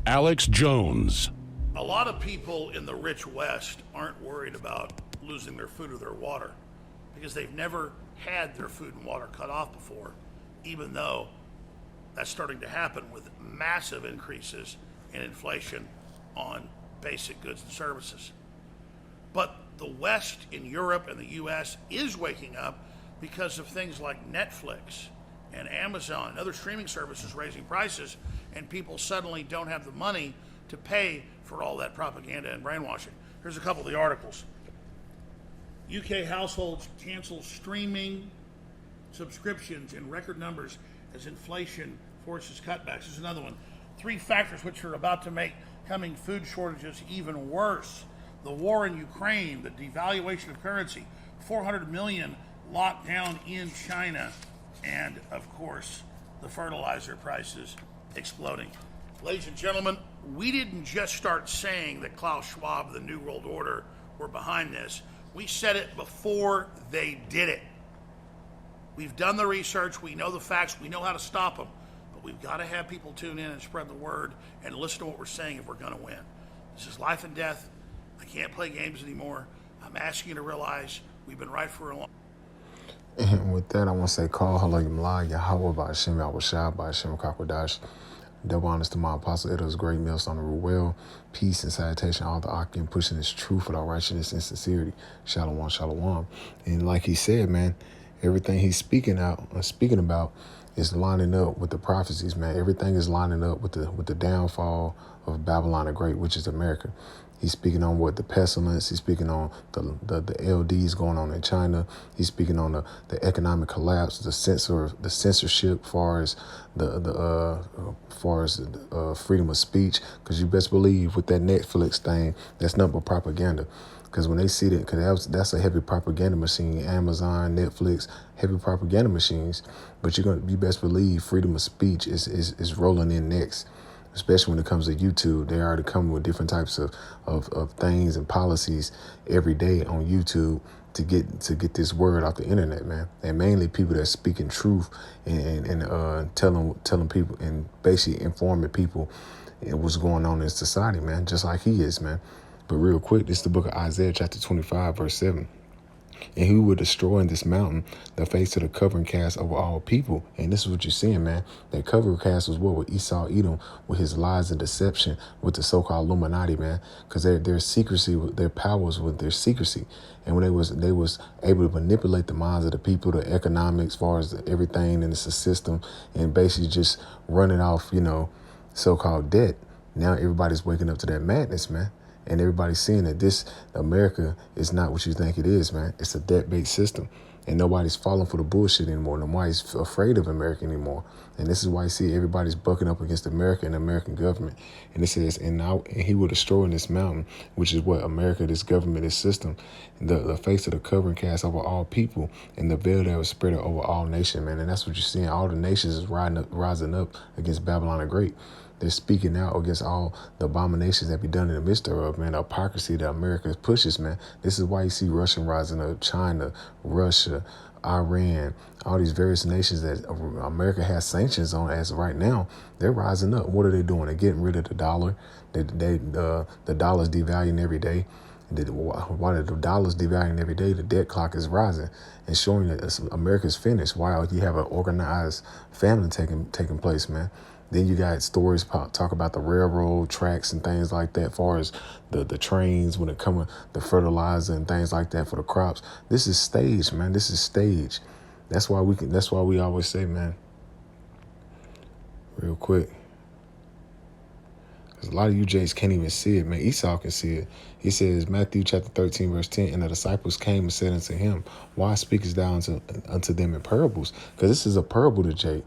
Alex Jones. A lot of people in the rich West aren't worried about losing their food or their water because they've never had their food and water cut off before, even though that's starting to happen with massive increases in inflation on basic goods and services. But the West in Europe and the US is waking up because of things like Netflix and Amazon and other streaming services raising prices, and people suddenly don't have the money to pay for all that propaganda and brainwashing. Here's a couple of the articles. UK households cancel streaming subscriptions in record numbers as inflation forces cutbacks. There's another one. 3 factors which are about to make coming food shortages even worse. The war in Ukraine, the devaluation of currency, 400 million locked down in China, and of course, the fertilizer prices exploding. Ladies and gentlemen, we didn't just start saying that Klaus Schwab, the New World Order, were behind this. We said it before they did it. We've done the research, we know the facts, we know how to stop them, but we've got to have people tune in and spread the word and listen to what we're saying if we're going to win. This is life and death. I can't play games anymore. I'm asking you to realize we've been right for a long. And with that, I want to say, call Halayim Yahweh Ba'Shem Yahushua Ba'Shem Kakwadash. Double honors to my apostle. It was great meals on the well. Peace and salutation, all the Akim pushing this truth without righteousness and sincerity. Shalom, shalom. And like he said, man, everything he's speaking about is lining up with the prophecies, man. Everything is lining up with the downfall of Babylon the Great, which is America. He's speaking on what the pestilence. He's speaking on the LDs going on in China. He's speaking on the economic collapse, the censorship, far as freedom of speech. Because you best believe with that Netflix thing, that's nothing but propaganda. Because when they see that, because that's a heavy propaganda machine, Amazon, Netflix, heavy propaganda machines. But you best believe freedom of speech is rolling in next. Especially when it comes to YouTube, they already come with different types of things and policies every day on YouTube to get this word out the internet, man. And mainly people that are speaking truth and telling people and basically informing people what's going on in society, man, just like he is, man. But real quick, this is the book of Isaiah, chapter 25, verse 7. And he will destroy in this mountain the face of the covering cast over all people. And this is what you're seeing, man. That covering cast was what with Esau Edom, with his lies and deception, with the so-called Illuminati, man. Because their secrecy, their powers with their secrecy. And when they was able to manipulate the minds of the people, the economics, as far as everything in the system, and basically just run it off, so-called debt. Now everybody's waking up to that madness, man. And everybody's seeing that this America is not what you think it is, man. It's a debt-based system. And nobody's falling for the bullshit anymore. Nobody's afraid of America anymore. And this is why you see everybody's bucking up against America and the American government. And it says, and he will destroy in this mountain, which is what America, this government, this system, the face of the covering cast over all people, and the veil that was spread over all nations, man. And that's what you're seeing. All the nations is rising up against Babylon the Great. They're speaking out against all the abominations that be done in the midst thereof, man. The hypocrisy that America pushes, man. This is why you see Russia rising up, China, Russia, Iran, all these various nations that America has sanctions on as of right now. They're rising up. What are they doing? They're getting rid of the dollar. The dollar's devaluing every day. While the dollar's devaluing every day, the debt clock is rising and showing that America's finished. While you have an organized famine taking place, man. Then you got stories talk about the railroad tracks and things like that, as far as the trains when it comes the fertilizer and things like that for the crops. This is staged, man. This is staged. That's why we always say, man, real quick, because a lot of you Jays can't even see it, man. Esau can see it. He says, Matthew chapter 13, verse 10, and the disciples came and said unto him, why speakest thou unto them in parables? Because this is a parable to Jake.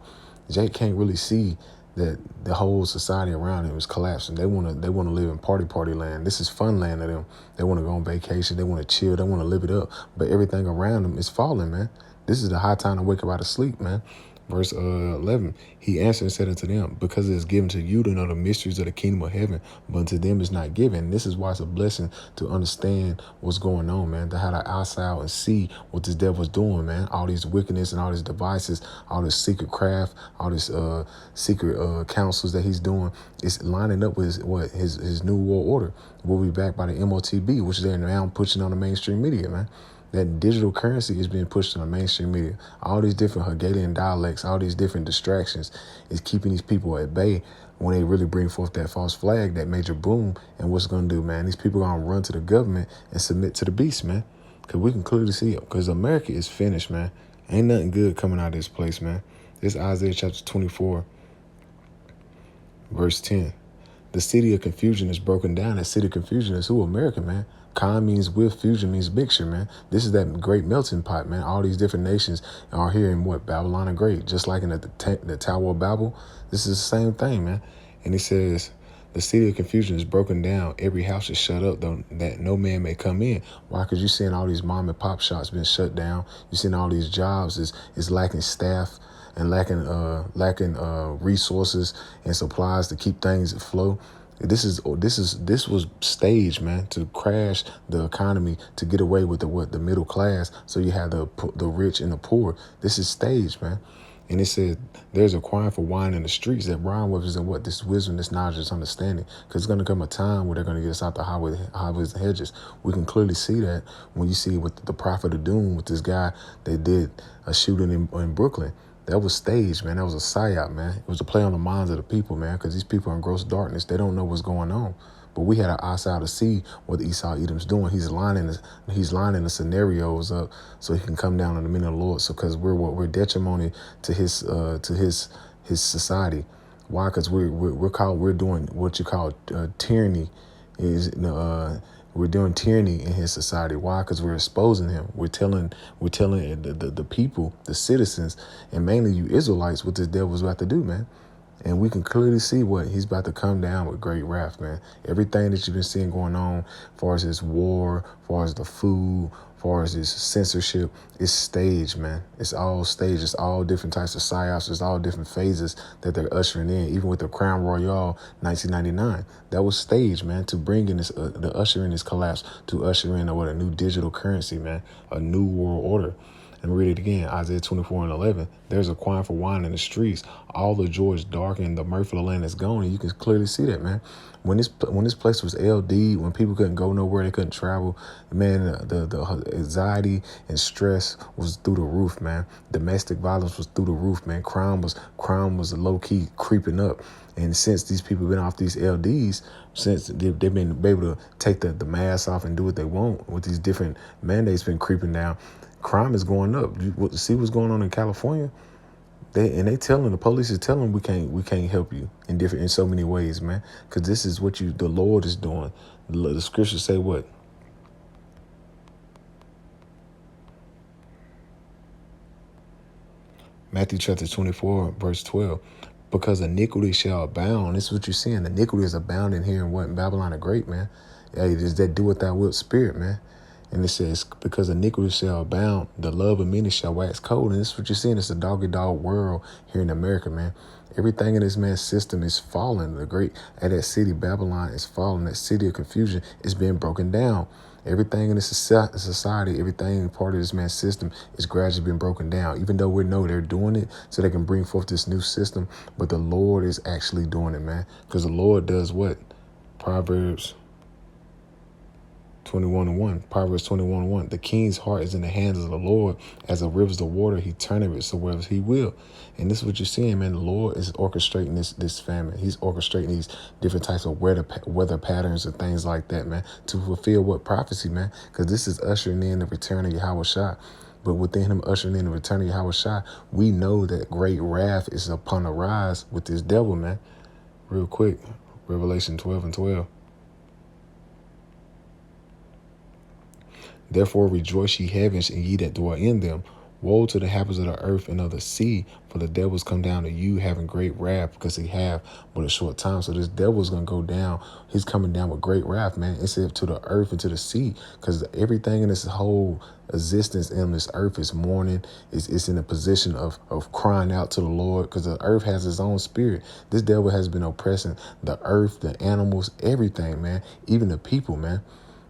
Jake can't really see that the whole society around him is collapsing. They want to live in party land. This is fun land to them. They want to go on vacation. They want to chill. They want to live it up. But everything around them is falling, man. This is the high time to wake up out of sleep, man. Verse 11, he answered and said unto them, because it is given to you to know the mysteries of the kingdom of heaven, but unto them is not given. This is why it's a blessing to understand what's going on, man, to have an eyesight out and see what this devil's doing, man. All these wickedness and all these devices, all this secret craft, all this secret counsels that he's doing, is lining up with his new world order. We'll be backed by the MOTB, which they're now pushing on the mainstream media, man. That digital currency is being pushed in the mainstream media. All these different Hegelian dialects, all these different distractions is keeping these people at bay when they really bring forth that false flag, that major boom. And what's going to do, man? These people are going to run to the government and submit to the beast, man. Because we can clearly see it. Because America is finished, man. Ain't nothing good coming out of this place, man. This is Isaiah chapter 24, verse 10. The city of confusion is broken down. That city of confusion is who? America, man. Con means with, fusion means mixture, man. This is that great melting pot, man. All these different nations are here in what? Babylon the Great. Just like in the Tower of Babel. This is the same thing, man. And he says, the city of confusion is broken down. Every house is shut up, though, that no man may come in. Why? Because you're seeing all these mom and pop shops being shut down. You're seeing all these jobs is lacking staff and lacking resources and supplies to keep things afloat. This was staged, man, to crash the economy, to get away with the middle class. So you have the rich and the poor. This is staged, man. And it said there's a crying for wine in the streets that rhyme with and what this wisdom, this knowledge, this understanding. Because it's going to come a time where they're going to get us out the highways and hedges. We can clearly see that when you see with the prophet of doom, with this guy that did a shooting in Brooklyn. That was staged, man. That was a psyop, man. It was a play on the minds of the people, man, because these people are in gross darkness. They don't know what's going on. But we had our eyesight to see what Esau Edom's doing. He's lining the scenarios up so he can come down on the men of the Lord. So because we're detrimental to his society. Why? Because we're doing what you call tyranny. We're doing tyranny in his society. Why? Because we're exposing him. We're telling the people, the citizens, and mainly you Israelites, what this devil's about to do, man. And we can clearly see what he's about to come down with great wrath, man. Everything that you've been seeing going on, as far as this war, as far as the food, as far as this censorship, it's staged, man. It's all staged. It's all different types of psyops. It's all different phases that they're ushering in. Even with the Crown Royale 1999, that was staged, man, to bring in this, to usher in this collapse, to usher in a new digital currency, man, a new world order. And read it again, Isaiah 24:11. There's a crying for wine in the streets. All the joy is dark and the mirth of the land is gone. And you can clearly see that, man. When this place was LD, when people couldn't go nowhere, they couldn't travel, man, the anxiety and stress was through the roof, man. Domestic violence was through the roof, man. Crime was low key creeping up. And since these people have been off these LDs, since they've been able to take the mask off and do what they want with these different mandates been creeping down, crime is going up. You see what's going on in California? The police is telling we can't help you in so many ways, man. Because this is what the Lord is doing. The scriptures say what? Matthew chapter 24, verse 12. Because iniquity shall abound. This is what you're seeing. Iniquity is abounding here in what? In Babylon the Great, man. Hey, it is that do what thou wilt spirit, man. And it says, because iniquity shall abound, the love of many shall wax cold. And this is what you're seeing. It's a dog-eat-dog world here in America, man. Everything in this man's system is falling. That city, Babylon, is falling. That city of confusion is being broken down. Everything in this society, everything part of this man's system is gradually being broken down. Even though we know they're doing it so they can bring forth this new system. But the Lord is actually doing it, man. Because the Lord does what? Proverbs 21:1. Proverbs 21:1. The king's heart is in the hands of the Lord. As the rivers of water, he turneth it so wherever he will. And this is what you're seeing, man. The Lord is orchestrating this famine. He's orchestrating these different types of weather patterns and things like that, man, to fulfill what prophecy, man? Because this is ushering in the return of Yahweh Shah. But within him ushering in the return of Yahweh Shah, we know that great wrath is upon the rise with this devil, man. Real quick, Revelation 12:12. Therefore rejoice, ye heavens, and ye that dwell in them. Woe to the habits of the earth and of the sea, for the devils come down to you having great wrath, because he have but a short time. So this devil is going to go down. He's coming down with great wrath, man. It's to the earth and to the sea, because everything in this whole existence in this earth is mourning. It's in a position of crying out to the Lord, because the earth has its own spirit. This devil has been oppressing the earth, the animals, everything, man, even the people, man.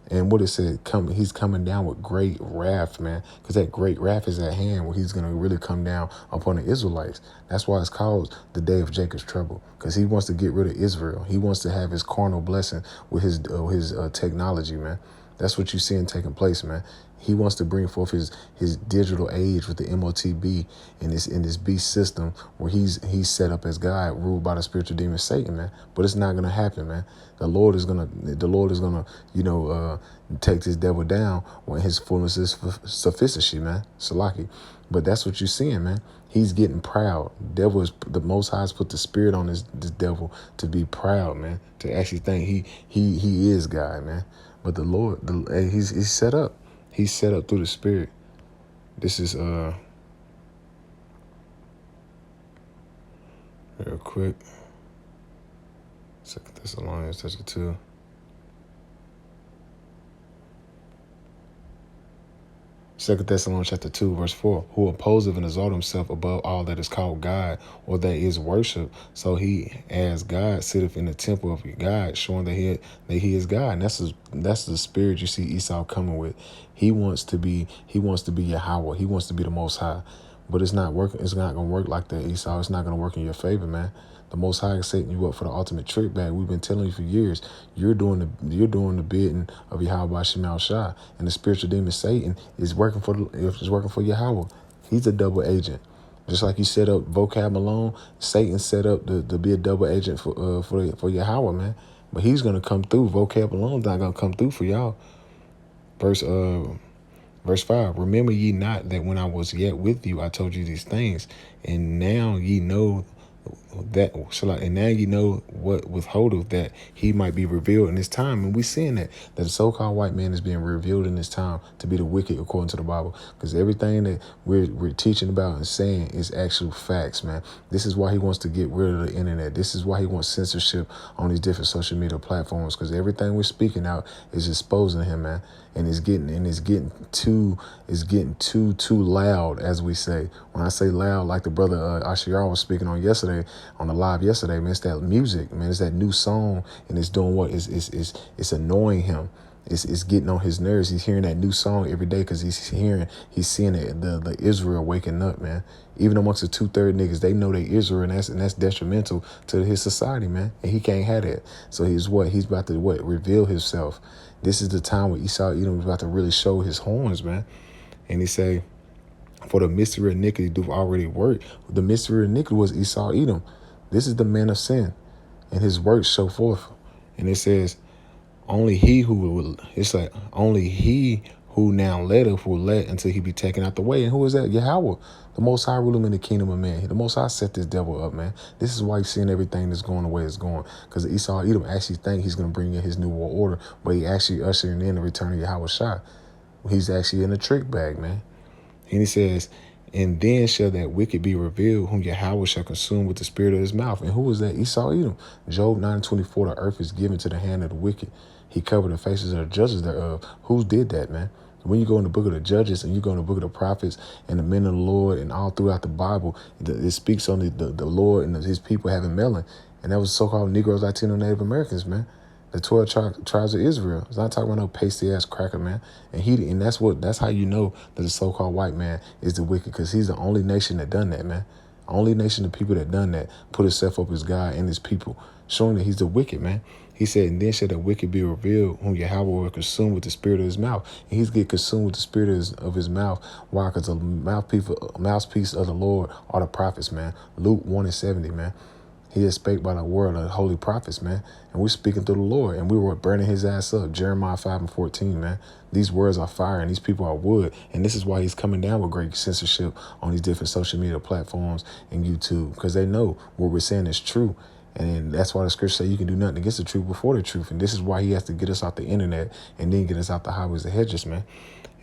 And what it said, he's coming down with great wrath, man, because that great wrath is at hand, where he's going to really come down upon the Israelites. That's why it's called the day of Jacob's trouble, because he wants to get rid of Israel. He wants to have his carnal blessing with his technology, man. That's what you're seeing taking place, man. He wants to bring forth his digital age with the MOTB in this beast system, where he's set up as God, ruled by the spiritual demon Satan, man. But it's not gonna happen, man. The Lord is gonna take this devil down when his fullness is sufficiency, man. Salaki. But that's what you're seeing, man. He's getting proud. The Most High has put the spirit on this devil to be proud, man. To actually think he is God, man. But the Lord, he's set up. He's set up through the Spirit. This is real quick. 2 Thessalonians chapter 2. 2 Thessalonians chapter 2, verse 4, who opposeth and exalt himself above all that is called God, or that is worship, so he as God sitteth in the temple of God, showing that he is God. And that's the spirit you see Esau coming with. He wants to be Yahweh. He wants to be the Most High. But it's not working. It's not going to work like that, Esau. It's not going to work in your favor, man. The Most High is setting you up for the ultimate trick bag. We've been telling you for years. You're doing the bidding of Yahweh Shemal Shah, and the spiritual demon Satan is working for Yahweh. He's a double agent. Just like you set up Vocab Malone, Satan set up to be a double agent for Yahweh, man. But he's gonna come through. Vocab Malone's not gonna come through for y'all. Verse 5, remember ye not that when I was yet with you, I told you these things, and now ye know and now you know what withholdeth, that he might be revealed in this time. And we seeing that the so-called white man is being revealed in this time to be the wicked according to the Bible, because everything that we're teaching about and saying is actual facts, man. This is why he wants to get rid of the internet. This is why he wants censorship on these different social media platforms, because everything we're speaking out is exposing him, man. And it's getting too loud, as we say. When I say loud, like the brother Ashiar was speaking on the live yesterday, man, it's that music, man. It's that new song, and it's doing what? It's annoying him. It's getting on his nerves. He's hearing that new song every day because he's seeing the Israel waking up, man. Even amongst the 2/3 niggas, they know they Israel, and that's detrimental to his society, man. And he can't have that. So he's about to reveal himself. This is the time where Esau Edom is about to really show his horns, man. And he say, for the mystery of iniquity do already work. The mystery of iniquity was Esau Edom. This is the man of sin, and his works show forth. And it says, only he who now letteth will let until he be taken out the way. And who is that? Yahweh. The Most High rule him in the kingdom of man. The Most High set this devil up, man. This is why you're seeing everything that's going the way it's going. Because Esau Edom actually think he's going to bring in his new world order, but he actually ushering in the return of Yahweh Shah. He's actually in a trick bag, man. And he says, and then shall that wicked be revealed, whom Yahweh shall consume with the spirit of his mouth. And who is that? Esau Edom. Job 9:24, the earth is given to the hand of the wicked. He covered the faces of the judges thereof. Who did that, man? When you go in the book of the Judges and you go in the book of the prophets and the men of the Lord and all throughout the Bible, it speaks on the Lord and his people having melon. And that was so-called Negroes, Latino, Native Americans, man. The 12 tribes of Israel. It's not talking about no pasty ass cracker, man. And that's how you know that the so-called white man is the wicked, because he's the only nation that done that, man. Only nation of people that done that put himself up as God and his people, showing that he's the wicked, man. He said, and then shall the wicked be revealed, whom Yahweh will consume with the spirit of his mouth. And he's get consumed with the spirit of his mouth. Why? Because the mouthpiece of the Lord are the prophets, man. Luke 1:70, man. He is spake by the word of the holy prophets, man. And we're speaking through the Lord, and we were burning his ass up. Jeremiah 5:14, man. These words are fire, and these people are wood. And this is why he's coming down with great censorship on these different social media platforms and YouTube, because they know what we're saying is true. And that's why the scripture say you can do nothing against the truth before the truth. And this is why he has to get us off the internet and then get us out the highways and hedges, man.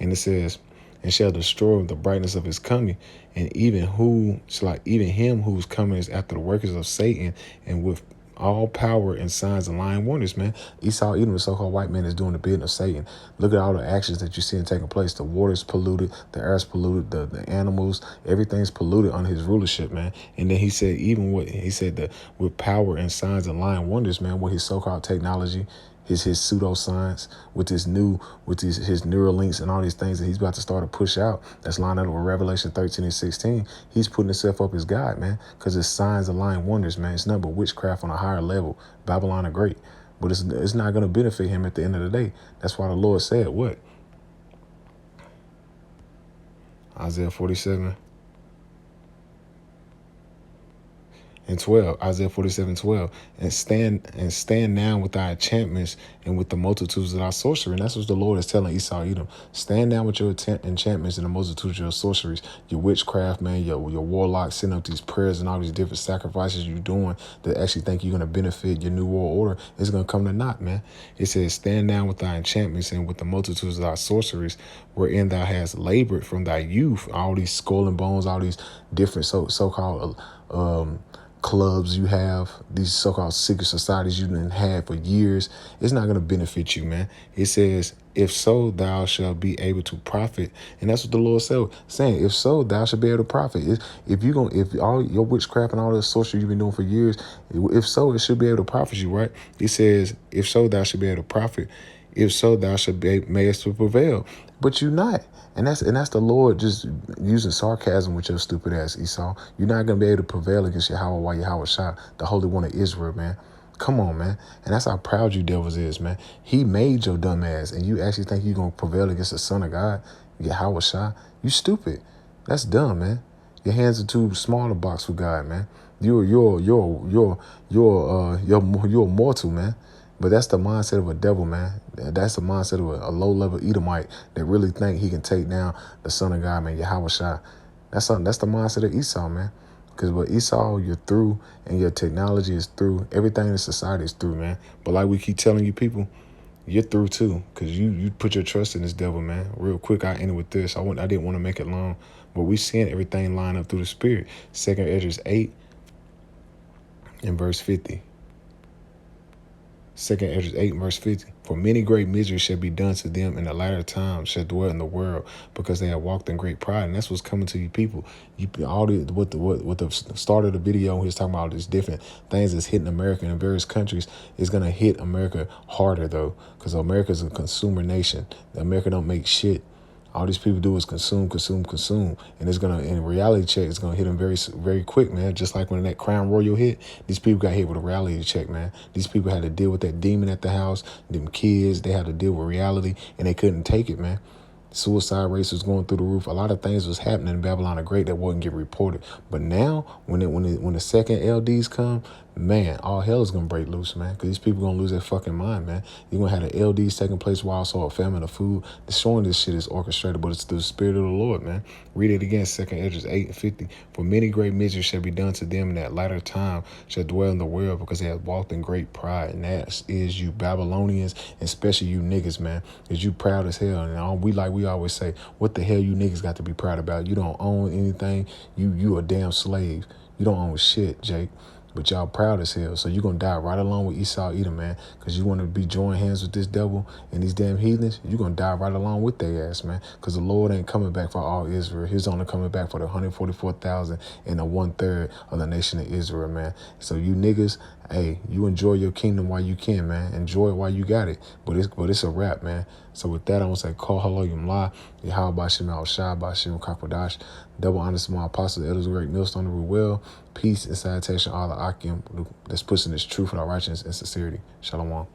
And it says, and shall destroy the brightness of his coming, and even him whose coming is after the workers of Satan, and with all power and signs and lying wonders, man. Esau, even the so-called white man, is doing the bidding of Satan. Look at all the actions that you see taking place. The water's polluted, the air's polluted, the animals, everything's polluted under his rulership, man. And then he said, that with power and signs and lying wonders, man, with his so-called technology, his pseudoscience, with his neural links and all these things that he's about to start to push out, that's lined up with Revelation 13 and 16. He's putting himself up as God, man, because it's signs and lying wonders, man. It's nothing but witchcraft on a higher level. Babylon the Great. But it's not going to benefit him at the end of the day. That's why the Lord said what? Isaiah 47 and 12, Isaiah 47:12, and stand now with thy enchantments and with the multitudes of thy sorcery. And that's what the Lord is telling Esau, Edom. Stand down with your enchantments and the multitudes of your sorceries, your witchcraft, man, your warlocks, sending up these prayers and all these different sacrifices you're doing that actually think you're going to benefit your new world order. It's going to come to naught, man. It says, stand down with thy enchantments and with the multitudes of thy sorceries, wherein thou hast labored from thy youth. All these skull and bones, all these different so-called clubs you have, these so-called secret societies you've been had for years, it's not going to benefit you, man. It says, if so, thou shalt be able to profit. And that's what the Lord said, saying, if so, thou shalt be able to profit. If all your witchcraft and all this sorcery you've been doing for years, if so, it should be able to profit you, right? It says, if so, thou shalt be able to profit. If so, thou shalt be mayest to prevail. But you're not. And that's the Lord just using sarcasm with your stupid ass, Esau. You're not going to be able to prevail against Yahweh while Yahweh Shah, the Holy One of Israel, man. Come on, man. And that's how proud you devils is, man. He made your dumb ass, and you actually think you're going to prevail against the Son of God, Yahweh Shah? You stupid. That's dumb, man. Your hands are too small to box with God, man. You're mortal, man. But that's the mindset of a devil, man. That's the mindset of a low-level Edomite that really think he can take down the Son of God, man, Yahweh Shai. That's the mindset of Esau, man. Because with Esau, you're through, and your technology is through. Everything in society is through, man. But like we keep telling you people, you're through too, because you put your trust in this devil, man. Real quick, I ended with this. I didn't want to make it long, but we seeing everything line up through the Spirit. 2 Ezra 8 and verse 50. 2 Ezra 8 verse 50. For many great miseries shall be done to them in the latter times shall dwell in the world, because they have walked in great pride. And that's what's coming to you people. What the start of the video, he was talking about all these different things that's hitting America in various countries. Is going to hit America harder, though, because America's a consumer nation. America don't make shit. All these people do is consume. And it's going to, in reality check, it's going to hit them very, very quick, man. Just like when that Crown Royal hit, these people got hit with a reality check, man. These people had to deal with that demon at the house, them kids, they had to deal with reality, and they couldn't take it, man. Suicide rates was going through the roof. A lot of things was happening in Babylon the Great that wasn't get reported. But now, when the second LDs come, man, all hell is going to break loose, man, because these people going to lose their fucking mind, man. You're going to have the LDs taking place while also a famine of food. Destroying this shit is orchestrated, but it's through the Spirit of the Lord, man. Read it again, 2 Ezra 8 and 50. For many great miseries shall be done to them in that latter time shall dwell in the world, because they have walked in great pride. And that is you Babylonians, and especially you niggas, man, because you proud as hell. And we always say, what the hell you niggas got to be proud about? You don't own anything. You a damn slave. You don't own shit, Jake. But y'all proud as hell. So you're going to die right along with Esau Edom, man. Because you want to be joining hands with this devil and these damn heathens. You're going to die right along with their ass, man. Because the Lord ain't coming back for all Israel. He's only coming back for the 144,000 and the 1/3 of the nation of Israel, man. So you niggas, hey, you enjoy your kingdom while you can, man. Enjoy it while you got it. But it's a wrap, man. So with that, I want to say, call hello, Yumla, Yahweh Bashim Al Shai, Bashim Kakwadash. Double honors to my apostles, elders, great millstone of will, peace and salutation, all the Akim that's pushing this truth and our righteousness and sincerity. Shalom.